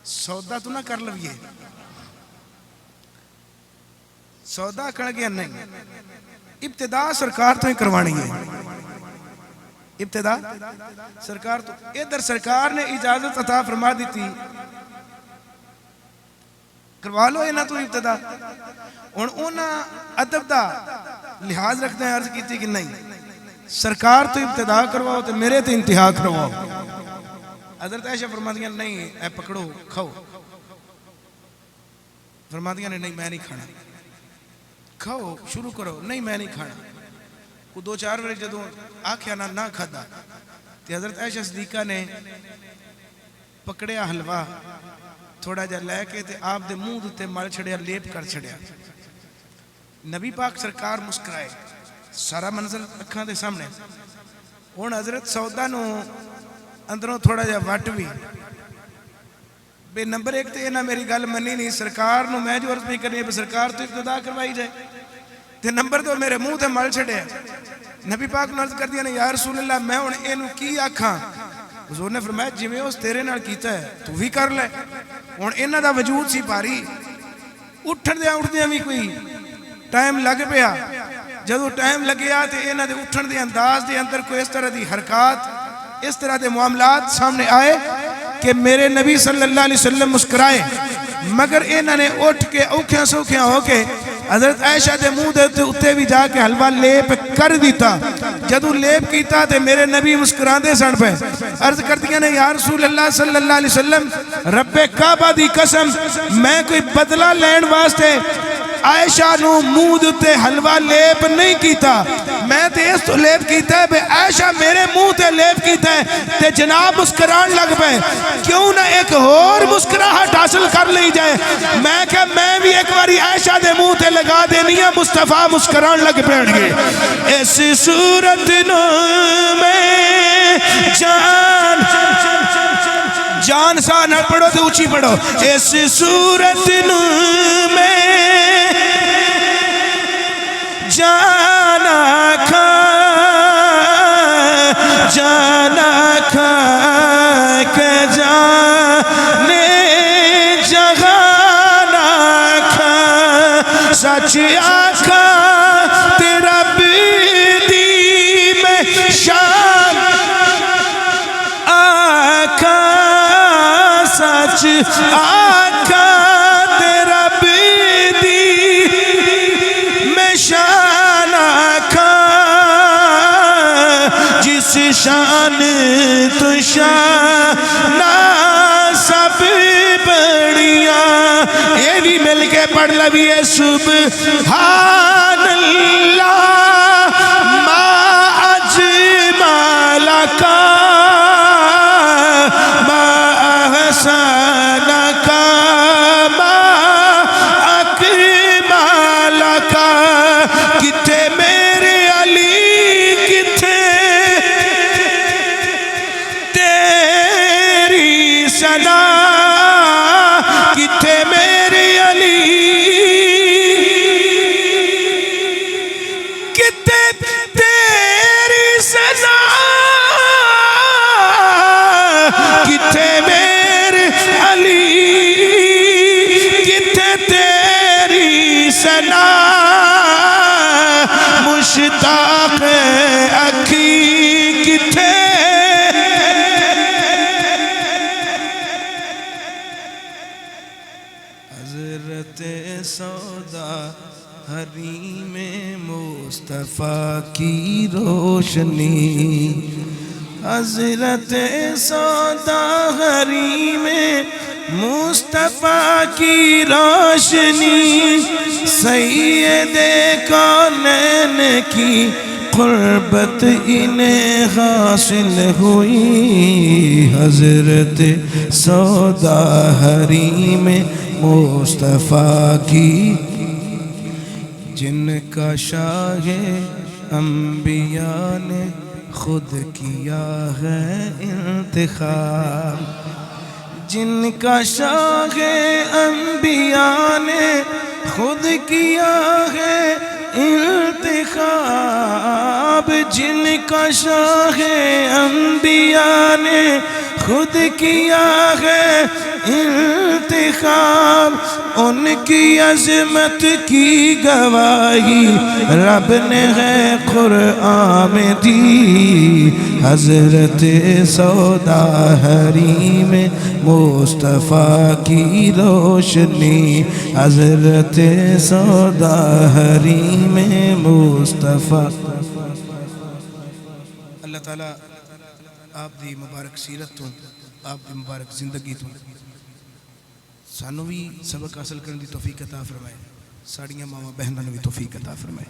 سودا تو نہ کر لویے سودا کر گیا نہیں ابتدا سرکار تو ہی کروانی ہے ابتدا سرکار تو ادھر سرکار نے اجازت عطا فرما دی تھی کروا لو یہ نہ تو ابتدا اور انہاں ادب دا لحاظ رکھتے ہیں عرض کی تھی کہ نہیں سرکار تو ابتدا کرواؤ تو میرے تو انتہا کرواؤ حضرت عائشہ فرماتی ہیں نہیں اے پکڑو کھاؤ فرماتی ہیں نہیں میں نہیں کھانا کھاؤ شروع کرو نہیں میں نہیں کھانا کو دو چار بار جدوں آکھیا نہ کھادا تے حضرت عائشہ صدیقہ نے پکڑیا حلوہ تھوڑا جا لے کے تے آپ دے منہ تے مل چھڑیا لیپ کر چھڑیا نبی پاک سرکار مسکرائے سارا منظر اکھاں دے سامنے ہن حضرت سودا نو اندروں تھوڑا جا وٹ بھی بے نمبر ایک تے انہاں میری گل منی نہیں، سرکار نو میں جو عرض نہیں کرنی ہے سرکار تو ابتدا کروائی جائے تے نمبر تو میرے منہ تے مل چھڑے نبی پاک نے عرض کر دیا یا رسول اللہ میں ہن اینو کی آکھاں؟ حضور نے فرمایا جویں اس تیرے نال کیتا ہے تو بھی کر لے۔ ہن انہاں دا وجود سی بھاری، اٹھدیاں بھی کوئی ٹائم لگ پیا، جدو ٹائم لگیا تے انہاں دے اٹھن دے انداز دے اندر کوئی اس طرح دی حرکات، اس طرح دے معاملات سامنے آئے کہ میرے نبی صلی اللہ علیہ وسلم مسکرائے، مگر انہاں نے اٹھ کے اوکھیاں سوکھیاں ہو کے حضرت عائشہ دے منہ دے اتے بھی جا کے حلوہ لیپ کر دیتا۔ جدو لیپ کیتا تے میرے نبی مسکران دے سن پہ عرض کر دیا نے یا رسول اللہ صلی اللہ علیہ وسلم رب کعبہ دی قسم میں کوئی بدلہ لین واسطے عائشہ نو منہ دے حلوہ لیپ نہیں کیتا، میں تے اس تو لیپ کیتا ہے بے عائشہ میرے منہ تے لیپ کیتا ہے تے جناب مسکران لگ پہ، کیوں نہ ایک اور مسکراہٹ حاصل کر لی جائے؟ میں کہ میں بھی ایک باری عائشہ دے منہ تے لگا دینی ہے، مصطفیٰ مسکران لگ پہن گے۔ اس صورت نو میں جان سا نہ پڑھو تو اونچی پڑھو، اس صورت نو میں جانا کھا کہ جانے جہانا کھا سچ آکھا تیرا بیدی میں شان آکھا سچ آکھا تیرا بیدی میں شان آکھا جس شان تو شان سب بڑیاں، یہ بھی مل کے پڑھ لبی ہے سبحان اللہ ما اجمل کا ما احسن کا ما اکمل کا، کتے میرے علی کتے تیری ثنا، کتے میرے علی کتے تیری ثنا، کتے میرے علی کتے تیری ثنا، مشتاق اکھی کتے حضرت سودا حریم مصطفیٰ کی روشنی، حضرت سودا حریم مصطفیٰ کی روشنی، سید کونین کی قربت انہیں حاصل ہوئی، حضرت سودا حریم مصطفیٰ کی، جن کا شاہ انبیاء نے خود کیا ہے انتخاب، جن کا شاہ انبیاء نے خود کیا ہے انتخاب، جن کا شاہ انبیاء نے خود کیا ہے انتخاب، ان کی عظمت کی گواہی رب نے ہے قرآن میں دی، حضرت سودا حریم مصطفیٰ کی روشنی، حضرت سودا حریم مصطفیٰ۔ اللہ تعالیٰ آپ دی مبارک سیرت تو آپ دی مبارک زندگی تو سانو بھی سبق حاصل کرنے دی توفیق عطا فرمائے، ساڑیاں ماما بہنوں نے بھی توفیق عطا فرمائے۔